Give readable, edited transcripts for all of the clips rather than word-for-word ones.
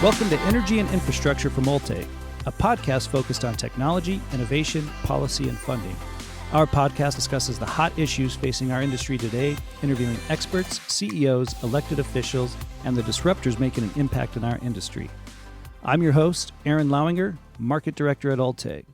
Welcome to Energy and Infrastructure from Ulteig, a podcast focused on technology, innovation, policy, and funding. Our podcast discusses the hot issues facing our industry today, interviewing experts, CEOs, elected officials, and the disruptors making an impact in our industry. I'm your host, Aaron Lauinger, Market Director at Ulteig.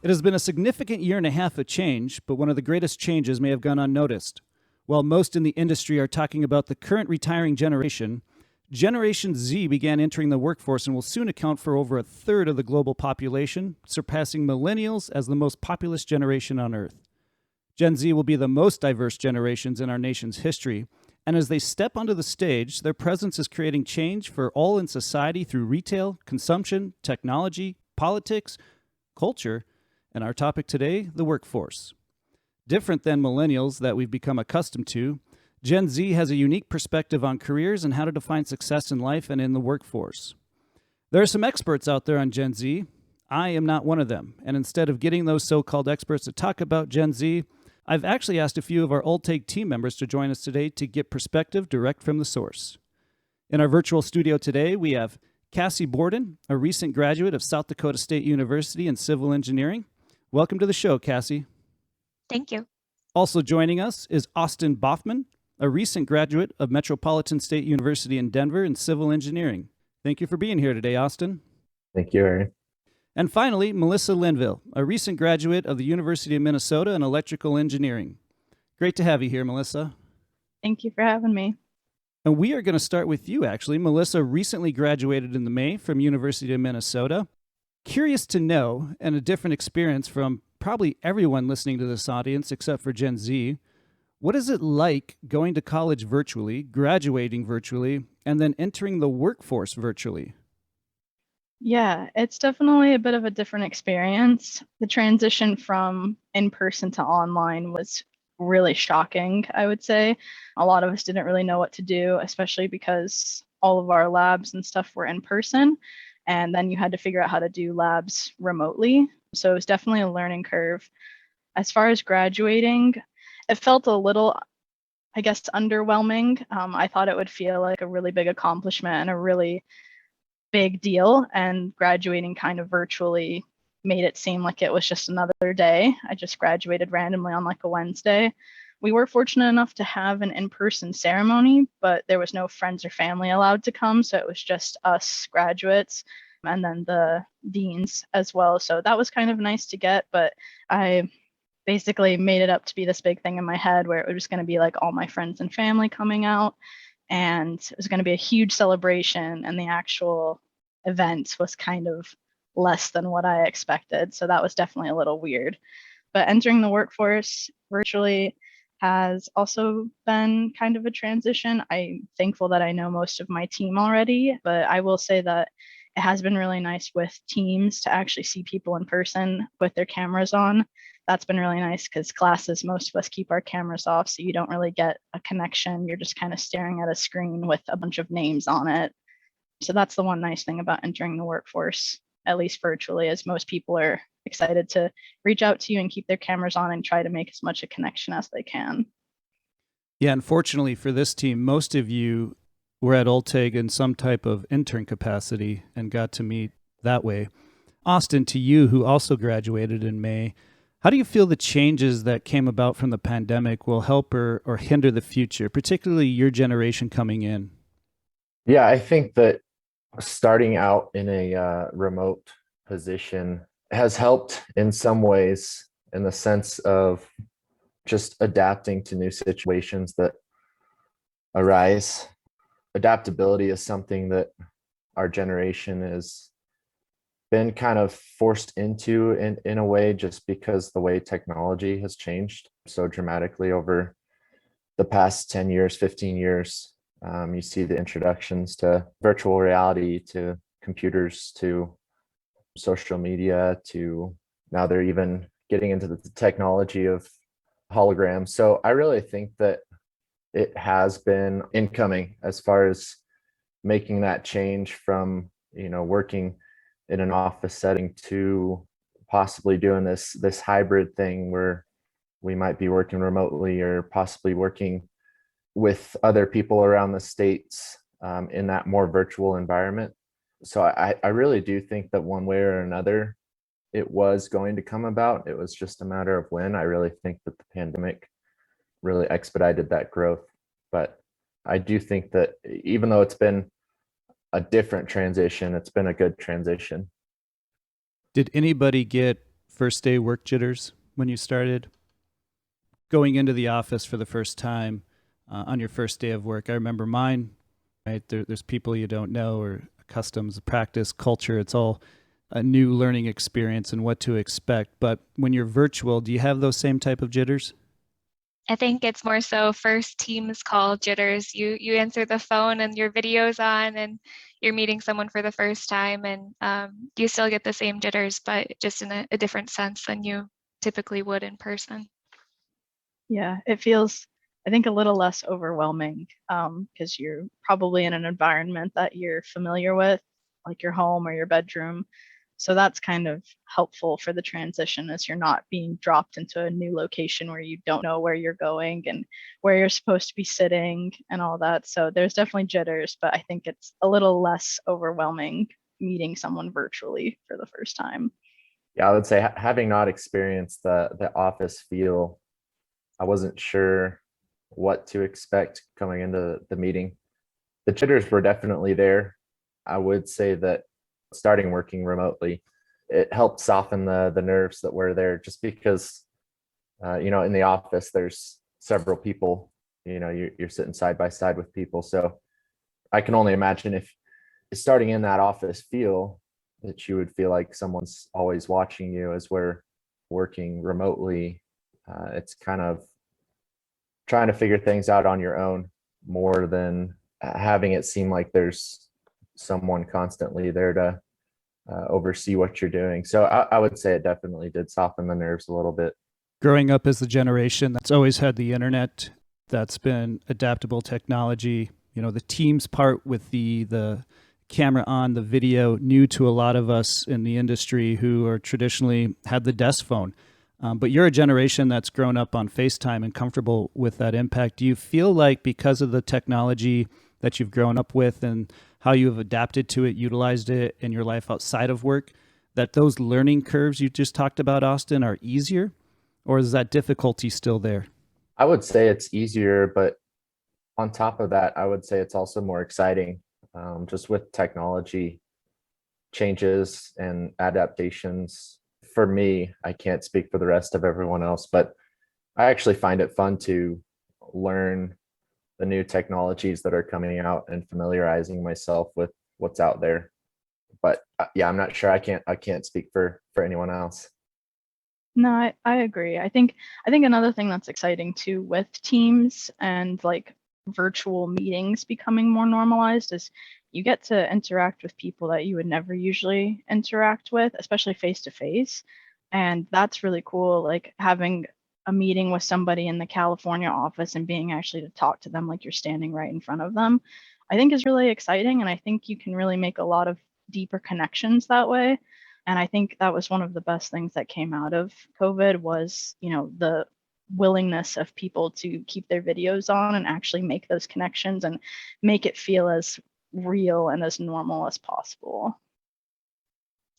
It has been a significant year and a half of change, but one of the greatest changes may have gone unnoticed. While most in the industry are talking about the current retiring generation, Generation Z began entering the workforce and will soon account for over a third of the global population, surpassing millennials as the most populous generation on Earth. Gen Z will be the most diverse generations in our nation's history, and as they step onto the stage, their presence is creating change for all in society through retail, consumption, technology, politics, culture, and our topic today, the workforce. Different than millennials that we've become accustomed to, Gen Z has a unique perspective on careers and how to define success in life and in the workforce. There are some experts out there on Gen Z. I am not one of them, and instead of getting those so-called experts to talk about Gen Z, I've actually asked a few of our Ulteig team members to join us today to get perspective direct from the source. In our virtual studio today, we have Cassie Borden, a recent graduate of South Dakota State University in civil engineering. Welcome to the show, Cassie. Thank you. Also joining us is Austin Boffman, a recent graduate of Metropolitan State University in Denver in civil engineering. Thank you for being here today, Austin. Thank you, Aaron. And finally, Melissa Linville, a recent graduate of the University of Minnesota in electrical engineering. Great to have you here, Melissa. Thank you for having me. And we are going to start with you, actually. Melissa recently graduated in the May from University of Minnesota. Curious to know, and a different experience from probably everyone listening to this audience except for Gen Z, what is it like going to college virtually, graduating virtually, and then entering the workforce virtually? Yeah, it's definitely a bit of a different experience. The transition from in-person to online was really shocking, I would say. A lot of us didn't really know what to do, especially because all of our labs and stuff were in person, and then you had to figure out how to do labs remotely. So it was definitely a learning curve. As far as graduating, it felt a little, I guess, underwhelming. I thought it would feel like a really big accomplishment and a really big deal, and graduating kind of virtually made it seem like it was just another day. I just graduated randomly on like a Wednesday. We were fortunate enough to have an in-person ceremony, but there was no friends or family allowed to come, so it was just us graduates and then the deans as well. So that was kind of nice to get, but I basically made it up to be this big thing in my head where it was going to be like all my friends and family coming out, and it was going to be a huge celebration, and the actual event was kind of less than what I expected. So that was definitely a little weird. But entering the workforce virtually has also been kind of a transition. I'm thankful that I know most of my team already, but I will say that it has been really nice with teams to actually see people in person with their cameras on. That's been really nice because classes, most of us keep our cameras off, so you don't really get a connection. You're just kind of staring at a screen with a bunch of names on it. So that's the one nice thing about entering the workforce, at least virtually, is most people are excited to reach out to you and keep their cameras on and try to make as much a connection as they can. Yeah, unfortunately for this team, most of you were at Ulteig in some type of intern capacity and got to meet that way. Austin, to you, who also graduated in May, how do you feel the changes that came about from the pandemic will help or hinder the future, particularly your generation coming in? Yeah, I think that starting out in a remote position has helped in some ways in the sense of just adapting to new situations that arise. Adaptability is something that our generation has been kind of forced into in a way, just because the way technology has changed so dramatically over the past 10 years, 15 years. You see the introductions to virtual reality, to computers, to social media, to now they're even getting into the technology of holograms. So I really think that it has been incoming as far as making that change from, working in an office setting to possibly doing this hybrid thing where we might be working remotely or possibly working with other people around the states in that more virtual environment. So I really do think that one way or another, it was going to come about. It was just a matter of when. I really think that the pandemic really expedited that growth. But I do think that even though it's been a different transition, it's been a good transition. Did anybody get first day work jitters when you started going into the office for the first time on your first day of work? I remember mine, right? There's people you don't know or customs, practice, culture. It's all a new learning experience and what to expect. But when you're virtual, do you have those same type of jitters? I think it's more so first Teams call jitters. You answer the phone and your video's on and you're meeting someone for the first time, and you still get the same jitters, but just in a different sense than you typically would in person. Yeah, it feels, I think, a little less overwhelming because you're probably in an environment that you're familiar with, like your home or your bedroom. So that's kind of helpful for the transition as you're not being dropped into a new location where you don't know where you're going and where you're supposed to be sitting and all that. So there's definitely jitters, but I think it's a little less overwhelming meeting someone virtually for the first time. Yeah, I would say having not experienced the office feel, I wasn't sure what to expect coming into the meeting. The jitters were definitely there. I would say that starting working remotely, it helped soften the nerves that were there, just because in the office there's several people. You're sitting side by side with people, so I can only imagine if starting in that office feel that you would feel like someone's always watching you as we're working remotely. It's kind of trying to figure things out on your own more than having it seem like there's someone constantly there to oversee what you're doing. So I would say it definitely did soften the nerves a little bit. Growing up as the generation that's always had the internet, that's been adaptable technology, the Teams part with the camera on, the video, new to a lot of us in the industry who are traditionally had the desk phone. But you're a generation that's grown up on FaceTime and comfortable with that impact. Do you feel like because of the technology that you've grown up with and how you have adapted to it, utilized it in your life outside of work, that those learning curves you just talked about, Austin, are easier? Or is that difficulty still there? I would say it's easier, but on top of that, I would say it's also more exciting. Just with technology changes and adaptations. For me, I can't speak for the rest of everyone else, but I actually find it fun to learn the new technologies that are coming out and familiarizing myself with what's out there. But yeah, I'm not sure. I can't speak for anyone else. No, I agree. I think another thing that's exciting too with Teams and like virtual meetings becoming more normalized is you get to interact with people that you would never usually interact with, especially face to face. And that's really cool, like having a meeting with somebody in the California office and being actually to talk to them like you're standing right in front of them. I think is really exciting, and I think you can really make a lot of deeper connections that way. And I think that was one of the best things that came out of COVID was, the willingness of people to keep their videos on and actually make those connections and make it feel as real and as normal as possible.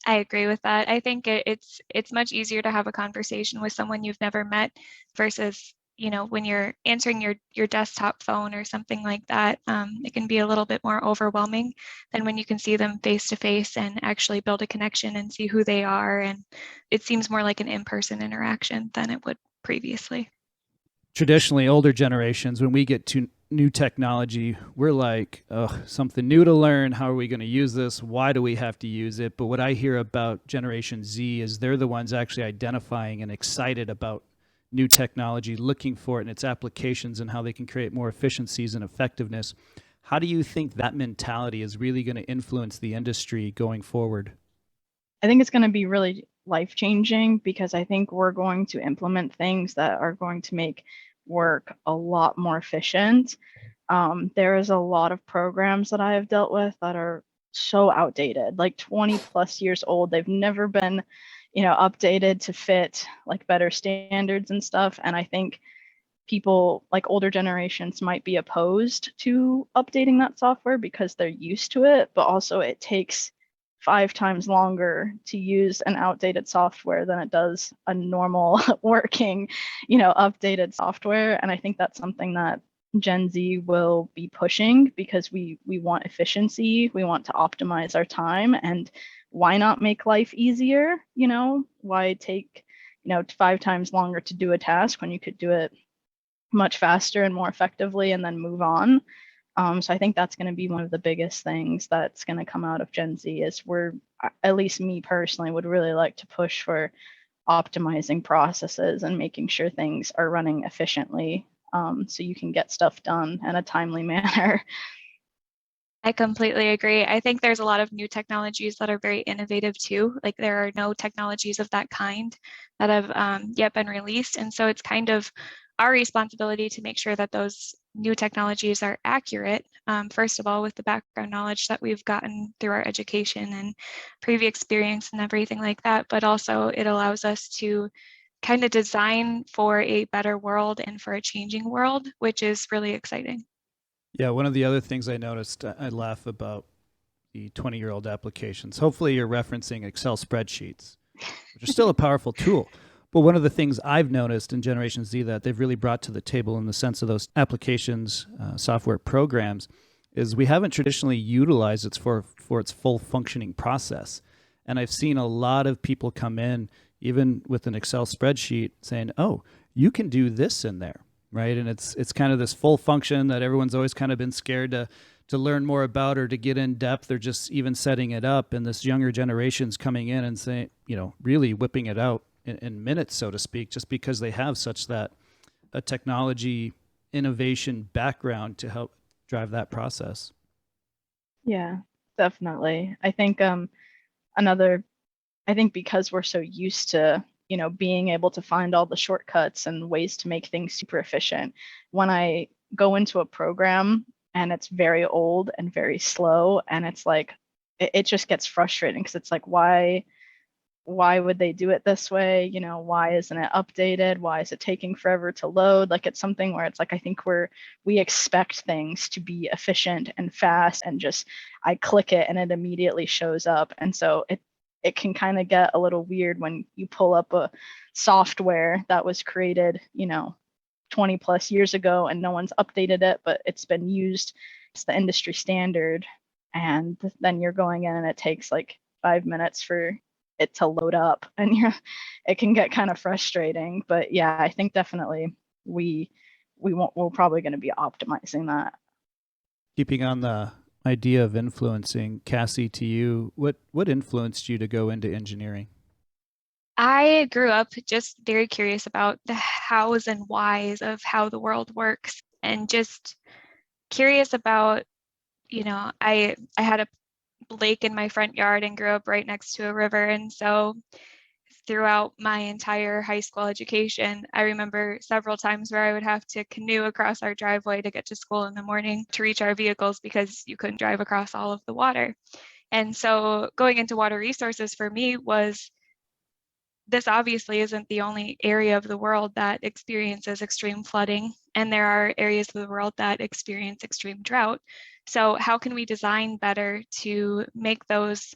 I agree with that. I think it's much easier to have a conversation with someone you've never met versus when you're answering your desktop phone or something like that. It can be a little bit more overwhelming than when you can see them face to face and actually build a connection and see who they are. And it seems more like an in-person interaction than it would previously. Traditionally, older generations, when we get to new technology, we're like, oh, something new to learn. How are we going to use this? Why do we have to use it? But what I hear about Generation Z is they're the ones actually identifying and excited about new technology, looking for it and its applications and how they can create more efficiencies and effectiveness. How do you think that mentality is really going to influence the industry going forward? I think it's going to be really life changing because I think we're going to implement things that are going to make work a lot more efficient. There is a lot of programs that I have dealt with that are so outdated, like 20 plus years old. They've never been, updated to fit like better standards and stuff. And I think people like older generations might be opposed to updating that software because they're used to it, but also it takes 5 times longer to use an outdated software than it does a normal working, updated software. And I think that's something that Gen Z will be pushing because we want efficiency, we want to optimize our time, and why not make life easier? Why take 5 times longer to do a task when you could do it much faster and more effectively and then move on. So I think that's going to be one of the biggest things that's going to come out of Gen Z is at least me personally, would really like to push for optimizing processes and making sure things are running efficiently, so you can get stuff done in a timely manner. I completely agree. I think there's a lot of new technologies that are very innovative too. Like there are no technologies of that kind that have yet been released. And so it's kind of our responsibility to make sure that those new technologies are accurate, first of all, with the background knowledge that we've gotten through our education and previous experience and everything like that. But also it allows us to kind of design for a better world and for a changing world, which is really exciting. Yeah, one of the other things I noticed, I laugh about the 20-year-old applications. Hopefully you're referencing Excel spreadsheets, which are still a powerful tool. But one of the things I've noticed in Generation Z that they've really brought to the table in the sense of those applications, software programs, is we haven't traditionally utilized it for its full functioning process. And I've seen a lot of people come in, even with an Excel spreadsheet, saying, oh, you can do this in there. Right. And it's kind of this full function that everyone's always kind of been scared to learn more about or to get in depth or just even setting it up. And this younger generation's coming in and saying, really whipping it out in minutes, so to speak, just because they have such a technology innovation background to help drive that process. Yeah, definitely. I think because we're so used to being able to find all the shortcuts and ways to make things super efficient. When I go into a program and it's very old and very slow, and it's like, it just gets frustrating because it's like, why would they do it this way? Why isn't it updated? Why is it taking forever to load? Like, it's something where it's like, I think we expect things to be efficient and fast, and just, I click it and it immediately shows up. And so it can kind of get a little weird when you pull up a software that was created, 20 plus years ago and no one's updated it, but it's been used. It's the industry standard. And then you're going in and it takes like 5 minutes for it to load up, and it can get kind of frustrating. But yeah, I think definitely we're probably going to be optimizing that. Keeping on the idea of influencing, Cassie, to you, what influenced you to go into engineering? I grew up just very curious about the hows and whys of how the world works, and just curious about, I had a lake in my front yard and grew up right next to a river. And so throughout my entire high school education, I remember several times where I would have to canoe across our driveway to get to school in the morning to reach our vehicles because you couldn't drive across all of the water. And so going into water resources for me was, this obviously isn't the only area of the world that experiences extreme flooding, and there are areas of the world that experience extreme drought. So how can we design better to make those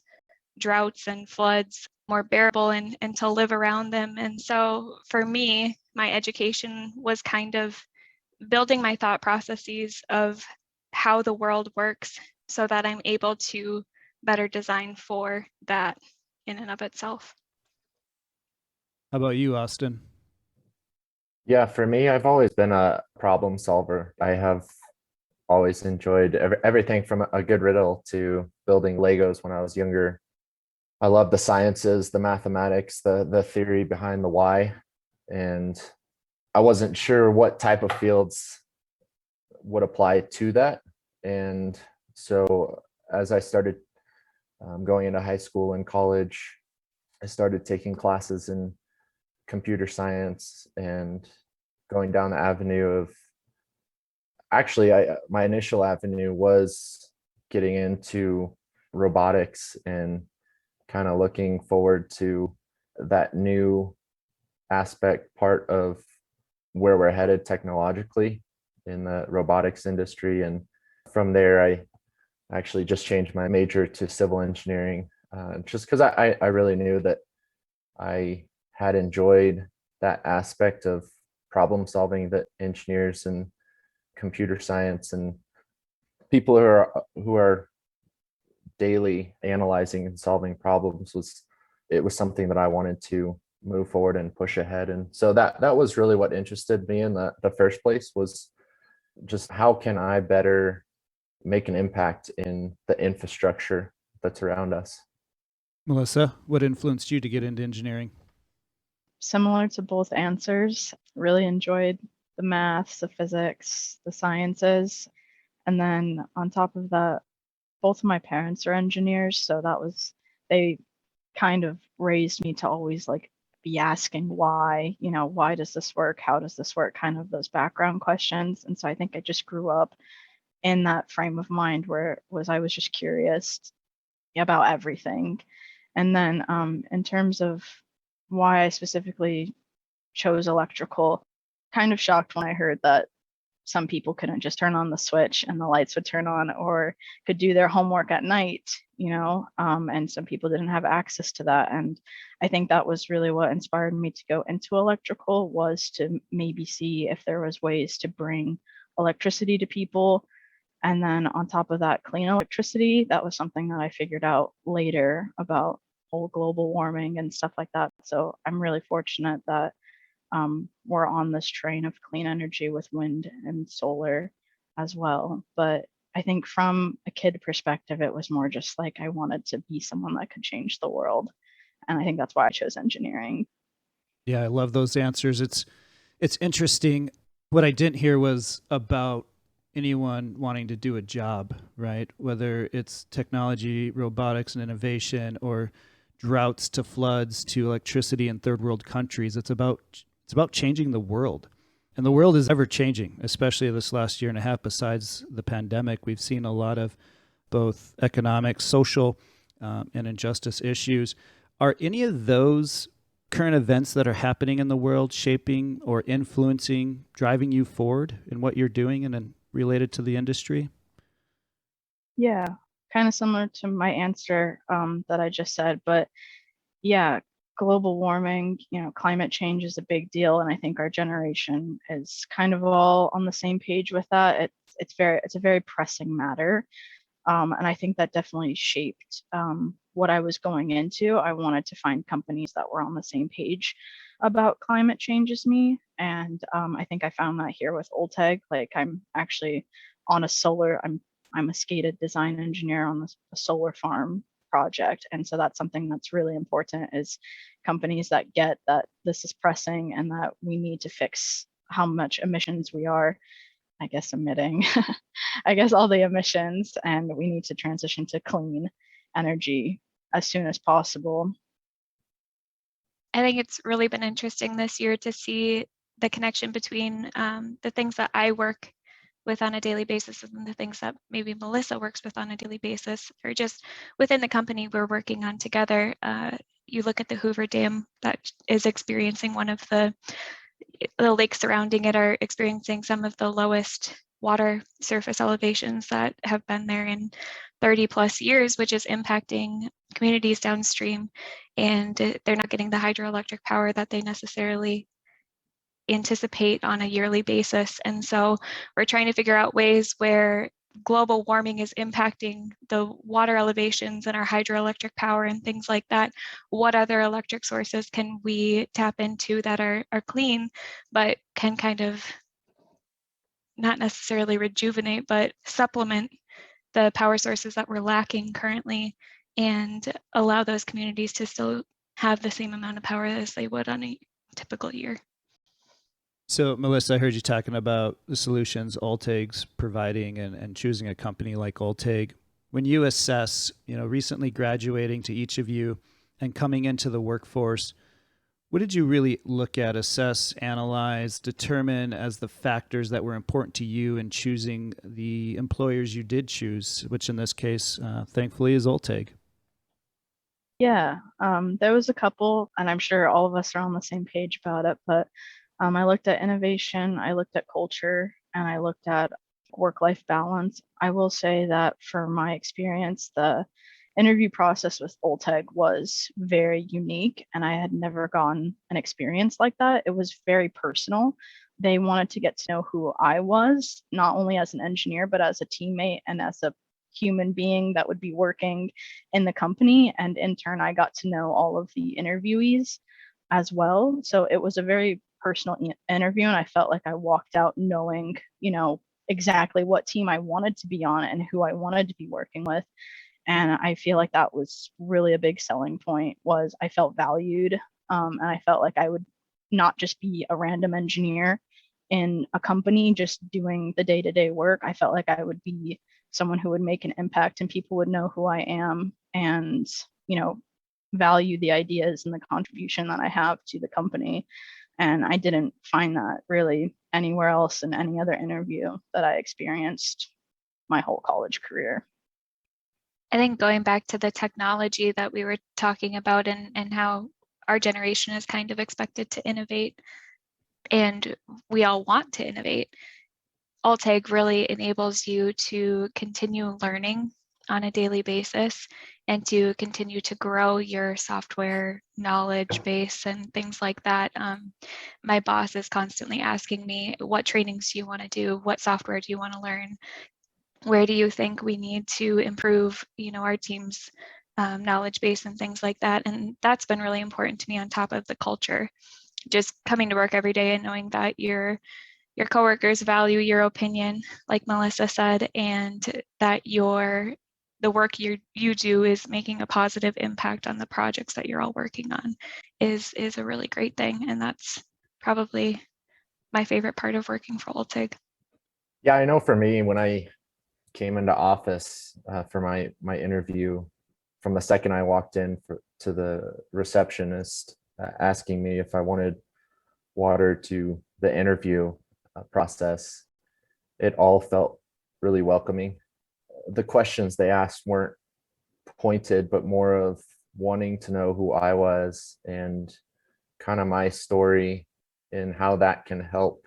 droughts and floods more bearable and to live around them? And so for me, my education was kind of building my thought processes of how the world works so that I'm able to better design for that in and of itself. How about you, Austin? Yeah, for me, I've always been a problem solver. I have always enjoyed everything from a good riddle to building Legos when I was younger. I love the sciences, the mathematics, the theory behind the why. And I wasn't sure what type of fields would apply to that. And so as I started going into high school and college, I started taking classes in computer science and going down the avenue of, actually, my initial avenue was getting into robotics and kind of looking forward to that new aspect part of where we're headed technologically in the robotics industry. And from there, I actually just changed my major to civil engineering, just because I really knew that I had enjoyed that aspect of problem solving that engineers and computer science and people who are daily analyzing and solving problems was something that I wanted to move forward and push ahead. And so that was really what interested me in the first place, was just how can I better make an impact in the infrastructure that's around us. Melissa, what influenced you to get into engineering? Similar to both answers, really enjoyed the maths, the physics, the sciences. And then on top of that, both of my parents are engineers. So they kind of raised me to always like be asking why, why does this work? How does this work? Kind of those background questions. And so I think I just grew up in that frame of mind where I was just curious about everything. And then in terms of why I specifically chose electrical, kind of shocked when I heard that some people couldn't just turn on the switch and the lights would turn on, or could do their homework at night, and some people didn't have access to that. And I think that was really what inspired me to go into electrical, was to maybe see if there was ways to bring electricity to people. And then on top of that, clean electricity, that was something that I figured out later about whole global warming and stuff like that. So I'm really fortunate that we're on this train of clean energy with wind and solar as well. But I think from a kid perspective, it was more just like I wanted to be someone that could change the world. And I think that's why I chose engineering. Yeah, I love those answers. It's interesting. What I didn't hear was about anyone wanting to do a job, right? Whether it's technology, robotics, and innovation, or droughts to floods to electricity in third world countries. It's about changing the world. And the world is ever changing, especially this last year and a half. Besides the pandemic, we've seen a lot of both economic, social, and injustice issues. Are any of those current events that are happening in the world shaping or influencing, driving you forward in what you're doing and then related to the industry? Yeah, kind of similar to my answer that I just said, but yeah, global warming, climate change is a big deal, and I think our generation is kind of all on the same page with that. It's a very pressing matter, and I think that definitely shaped what I was going into. I wanted to find companies that were on the same page about climate change as me, and I think I found that here with Ulteig. Like I'm actually on a solar. I'm a SCADA design engineer on a solar farm project, and so that's something that's really important, is companies that get that this is pressing and that we need to fix how much emissions we are, I guess, emitting I guess all the emissions, and we need to transition to clean energy as soon as possible. I think it's really been interesting this year to see the connection between the things that I work with on a daily basis and the things that maybe Melissa works with on a daily basis, or just within the company we're working on together. You look at the Hoover Dam that is experiencing one of the lakes surrounding it are experiencing some of the lowest water surface elevations that have been there in 30 plus years, which is impacting communities downstream, and they're not getting the hydroelectric power that they necessarily anticipate on a yearly basis. And so we're trying to figure out ways where global warming is impacting the water elevations and our hydroelectric power and things like that. What other electric sources can we tap into that are clean, but can kind of not necessarily rejuvenate, but supplement the power sources that we're lacking currently, and allow those communities to still have the same amount of power as they would on a typical year. So, Melissa, I heard you talking about the solutions Ulteig's providing and choosing a company like Ulteig. When you assess, recently graduating to each of you and coming into the workforce, what did you really look at, assess, analyze, determine as the factors that were important to you in choosing the employers you did choose, which in this case, thankfully, is Ulteig? Yeah, there was a couple, and I'm sure all of us are on the same page about it, but I looked at innovation, I looked at culture, and I looked at work-life balance. I will say that for my experience, the interview process with Ulteig was very unique, and I had never gotten an experience like that. It was very personal. They wanted to get to know who I was, not only as an engineer, but as a teammate and as a human being that would be working in the company. And in turn, I got to know all of the interviewees as well. So it was a very personal interview, and I felt like I walked out knowing, exactly what team I wanted to be on and who I wanted to be working with. And I feel like that was really a big selling point. Was I felt valued, and I felt like I would not just be a random engineer in a company just doing the day-to-day work. I felt like I would be someone who would make an impact and people would know who I am and, value the ideas and the contribution that I have to the company. And I didn't find that really anywhere else in any other interview that I experienced my whole college career. I think going back to the technology that we were talking about and how our generation is kind of expected to innovate, and we all want to innovate, Ulteig really enables you to continue learning on a daily basis and to continue to grow your software knowledge base and things like that. My boss is constantly asking me, what trainings do you want to do? What software do you want to learn? Where do you think we need to improve, our team's knowledge base and things like that? And that's been really important to me, on top of the culture. Just coming to work every day and knowing that your coworkers value your opinion, like Melissa said, and that the work you do is making a positive impact on the projects that you're all working on is a really great thing. And that's probably my favorite part of working for Ulteig. Yeah, I know for me, when I came into office for my interview, from the second I walked in to the receptionist asking me if I wanted water to the interview process, it all felt really welcoming. The questions they asked weren't pointed, but more of wanting to know who I was and kind of my story and how that can help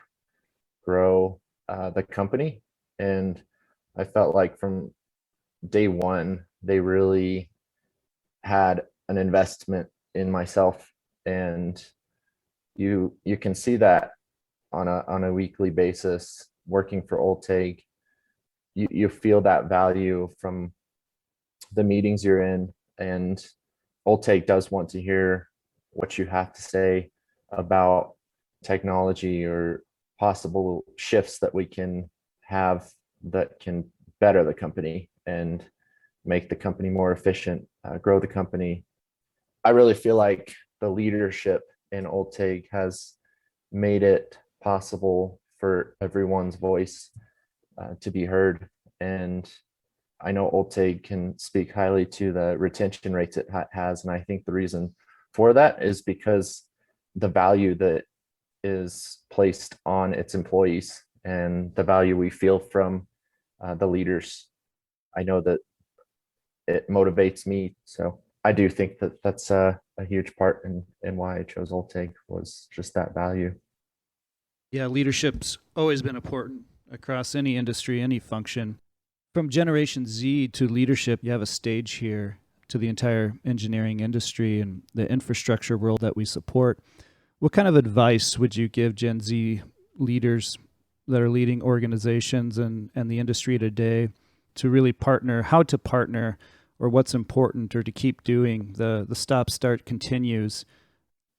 grow the company. And I felt like from day one, they really had an investment in myself, and you can see that on a weekly basis working for Ulteig. You feel that value from the meetings you're in, and Ulteig does want to hear what you have to say about technology or possible shifts that we can have that can better the company and make the company more efficient, grow the company. I really feel like the leadership in Ulteig has made it possible for everyone's voice to be heard. And I know Ulteig can speak highly to the retention rates it has. And I think the reason for that is because the value that is placed on its employees and the value we feel from the leaders. I know that it motivates me. So I do think that that's a huge part in why I chose Ulteig, was just that value. Yeah, leadership's always been important across any industry, any function. From Generation Z to leadership, you have a stage here to the entire engineering industry and the infrastructure world that we support. What kind of advice would you give Gen Z leaders that are leading organizations and the industry today to really partner, how to partner, or what's important, or to keep doing the stop-start continues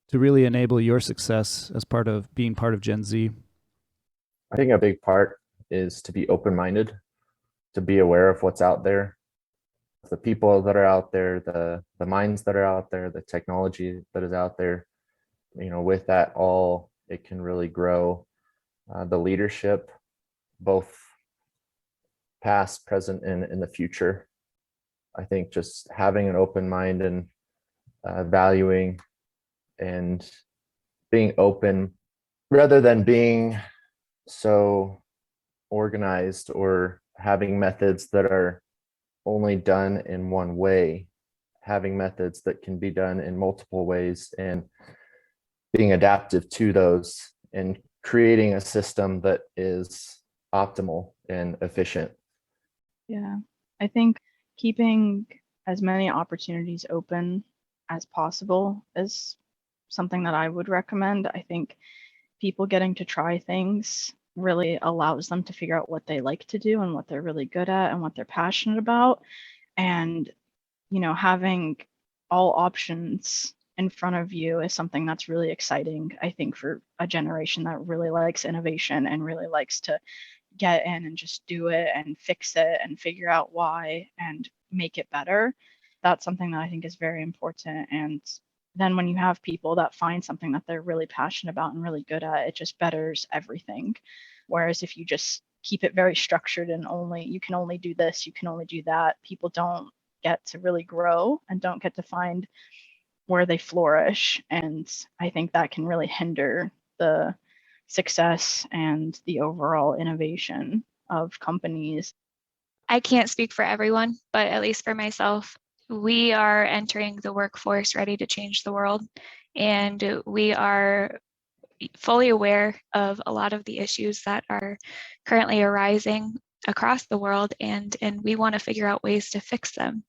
to really enable your success as being part of Gen Z? I think a big part is to be open-minded, to be aware of what's out there, the people that are out there, the minds that are out there, the technology that is out there. With that all, it can really grow the leadership, both past, present, and in the future. I think just having an open mind and valuing and being open rather than being so organized or having methods that are only done in one way, having methods that can be done in multiple ways and being adaptive to those and creating a system that is optimal and efficient. Yeah, I think keeping as many opportunities open as possible is something that I would recommend. I think people getting to try things really allows them to figure out what they like to do and what they're really good at and what they're passionate about. And, having all options in front of you is something that's really exciting, I think, for a generation that really likes innovation and really likes to get in and just do it and fix it and figure out why and make it better. That's something that I think is very important. And then when you have people that find something that they're really passionate about and really good at, it just betters everything. Whereas if you just keep it very structured and you can only do this, you can only do that, people don't get to really grow and don't get to find where they flourish. And I think that can really hinder the success and the overall innovation of companies. I can't speak for everyone, but at least for myself, we are entering the workforce ready to change the world. And we are fully aware of a lot of the issues that are currently arising across the world, and we want to figure out ways to fix them.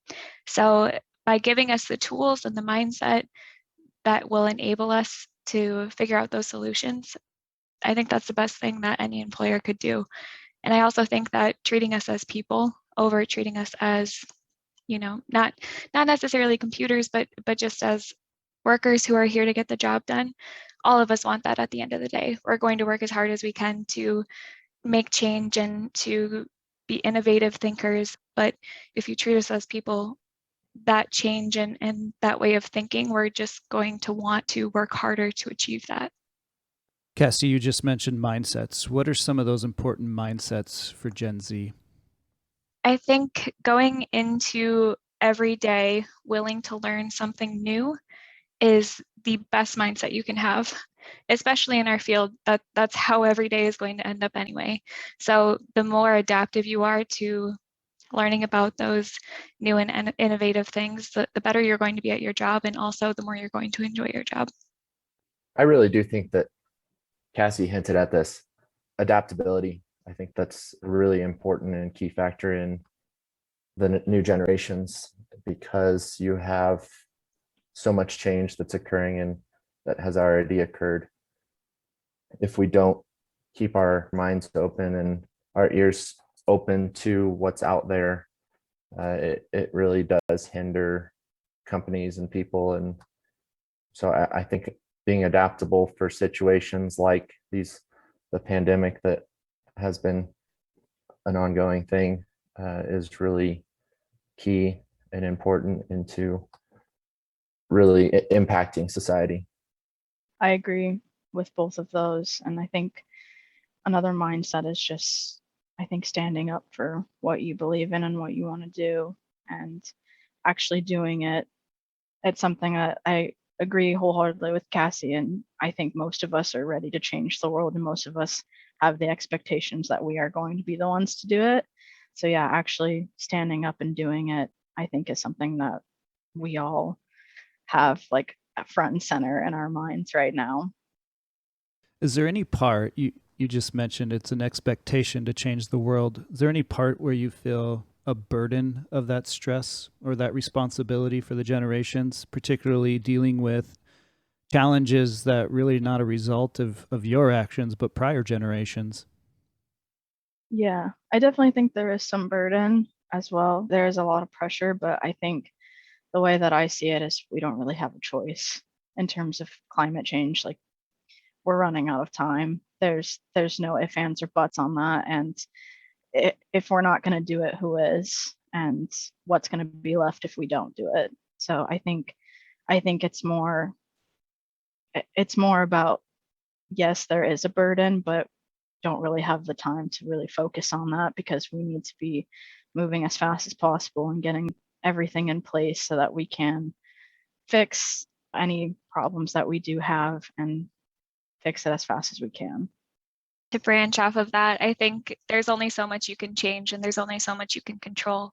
So by giving us the tools and the mindset that will enable us to figure out those solutions, I think that's the best thing that any employer could do. And I also think that treating us as people over treating us as, not necessarily computers, but just as workers who are here to get the job done. All of us want that at the end of the day. We're going to work as hard as we can to make change and to be innovative thinkers. But if you treat us as people, that change and that way of thinking, we're just going to want to work harder to achieve that. Cassie, you just mentioned mindsets. What are some of those important mindsets for Gen Z? I think going into every day willing to learn something new is the best mindset you can have, especially in our field. That's how every day is going to end up anyway. So the more adaptive you are to learning about those new and innovative things, the better you're going to be at your job, and also the more you're going to enjoy your job. I really do think that Cassie hinted at this adaptability. I think that's a really important and key factor in the new generations, because you have so much change that's occurring and that has already occurred. If we don't keep our minds open and our ears open to what's out there, it really does hinder companies and people. And so I think being adaptable for situations like the pandemic that has been an ongoing thing is really key and important into really impacting society. I agree with both of those. And I think another mindset is just, I think, standing up for what you believe in and what you want to do and actually doing it. It's something that I agree wholeheartedly with Cassie. And I think most of us are ready to change the world, and most of us have the expectations that we are going to be the ones to do it. So yeah, actually standing up and doing it, I think, is something that we all have like front and center in our minds right now. Is there any part, you just mentioned it's an expectation to change the world. Is there any part where you feel a burden of that stress or that responsibility for the generations, particularly dealing with challenges that really not a result of your actions, but prior generations? Yeah, I definitely think there is some burden as well. There is a lot of pressure, but I think the way that I see it is we don't really have a choice in terms of climate change. Like, we're running out of time. There's no ifs, ands, or buts on that. And if we're not going to do it, who is? And what's going to be left if we don't do it? So I think it's more about, yes, there is a burden, but don't really have the time to really focus on that, because we need to be moving as fast as possible and getting everything in place so that we can fix any problems that we do have and fix it as fast as we can. To branch off of that, I think there's only so much you can change and there's only so much you can control.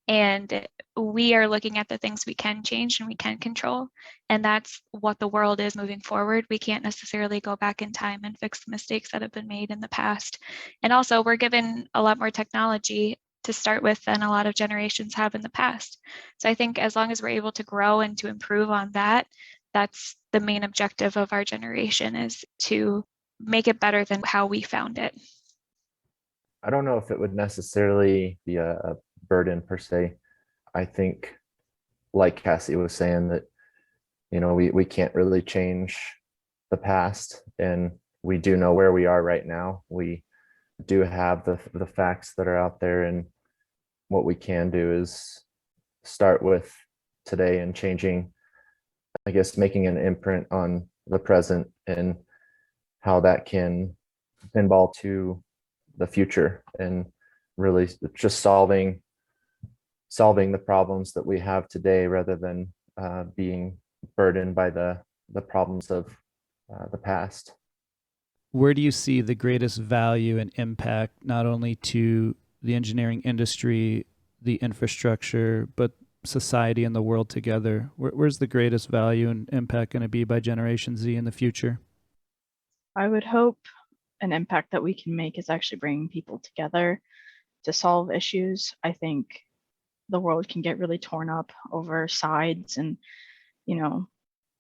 And we are looking at the things we can change and we can control. And that's what the world is moving forward. We can't necessarily go back in time and fix the mistakes that have been made in the past. And also, we're given a lot more technology to start with than a lot of generations have in the past. So I think as long as we're able to grow and to improve on that, that's the main objective of our generation, is to make it better than how we found it. I don't know if it would necessarily be a burden per se. I think, like Cassie was saying, that, we can't really change the past, and we do know where we are right now. We do have the facts that are out there, and what we can do is start with today and changing, I guess, making an imprint on the present and how that can pinball to the future, and really just solving the problems that we have today, rather than being burdened by the problems of the past. Where do you see the greatest value and impact, not only to the engineering industry, the infrastructure, but society and the world together? Where's the greatest value and impact going to be by Generation Z in the future? I would hope an impact that we can make is actually bringing people together to solve issues. I think the world can get really torn up over sides and,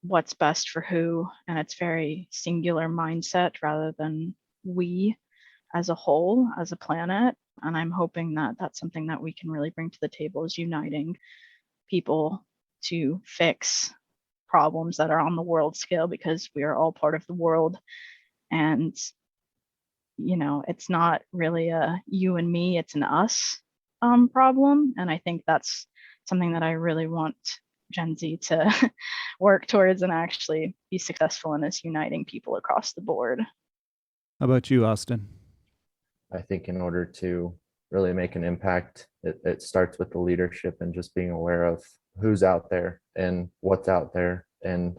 what's best for who. And it's very singular mindset rather than we as a whole, as a planet. And I'm hoping that that's something that we can really bring to the table, is uniting people to fix problems that are on the world scale, because we are all part of the world. And, it's not really a you and me, it's an us problem. And I think that's something that I really want Gen Z to work towards and actually be successful in, is uniting people across the board. How about you, Austin? I think in order to really make an impact, it starts with the leadership and just being aware of who's out there and what's out there, and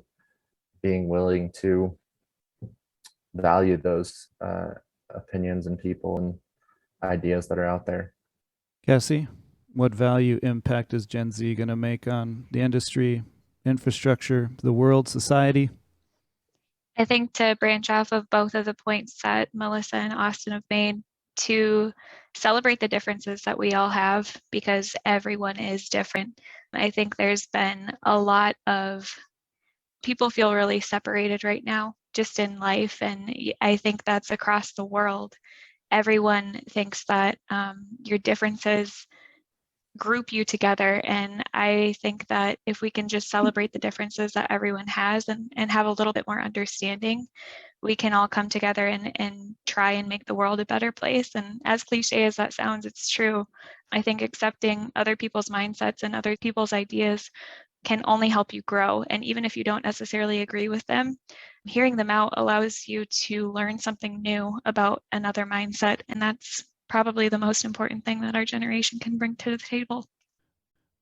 being willing to value those opinions and people and ideas that are out there. Cassie, what value impact is Gen Z going to make on the industry, infrastructure, the world, society? I think, to branch off of both of the points that Melissa and Austin have made, to celebrate the differences that we all have, because everyone is different. I think there's been a lot of people feel really separated right now just in life, and I think that's across the world. Everyone thinks that your differences group you together, and I think that if we can just celebrate the differences that everyone has and have a little bit more understanding, we can all come together and try and make the world a better place. And as cliche as that sounds, it's true. I think accepting other people's mindsets and other people's ideas can only help you grow. And even if you don't necessarily agree with them, hearing them out allows you to learn something new about another mindset. And that's probably the most important thing that our generation can bring to the table.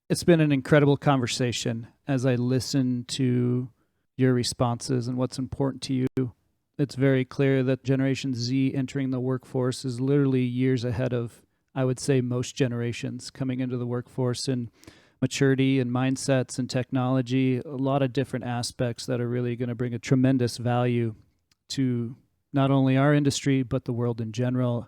It's been an incredible conversation. As I listen to your responses and what's important to you, it's very clear that Generation Z entering the workforce is literally years ahead of, I would say, most generations coming into the workforce, and maturity and mindsets and technology, a lot of different aspects that are really going to bring a tremendous value to not only our industry, but the world in general.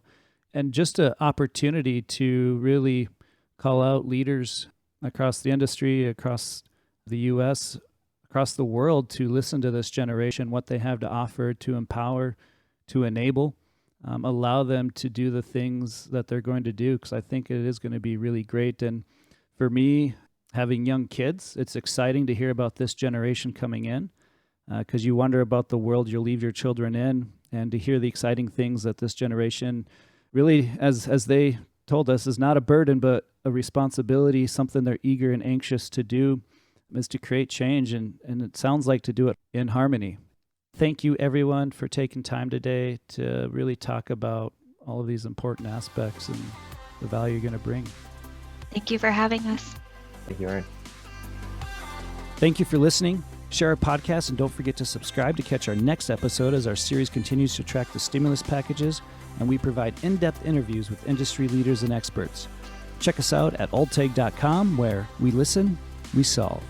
And just an opportunity to really call out leaders across the industry, across the U.S., across the world, to listen to this generation, what they have to offer, to empower, to enable, allow them to do the things that they're going to do, because I think it is going to be really great. And for me, having young kids, it's exciting to hear about this generation coming in, because you wonder about the world you'll leave your children in, and to hear the exciting things that this generation really, as they told us, is not a burden, but a responsibility, something they're eager and anxious to do, is to create change, and it sounds like to do it in harmony. Thank you, everyone, for taking time today to really talk about all of these important aspects and the value you're going to bring. Thank you for having us. Thank you, Ryan. Thank you for listening. Share our podcast, and don't forget to subscribe to catch our next episode as our series continues to track the stimulus packages and we provide in-depth interviews with industry leaders and experts. Check us out at ulteig.com, where we listen, we solve.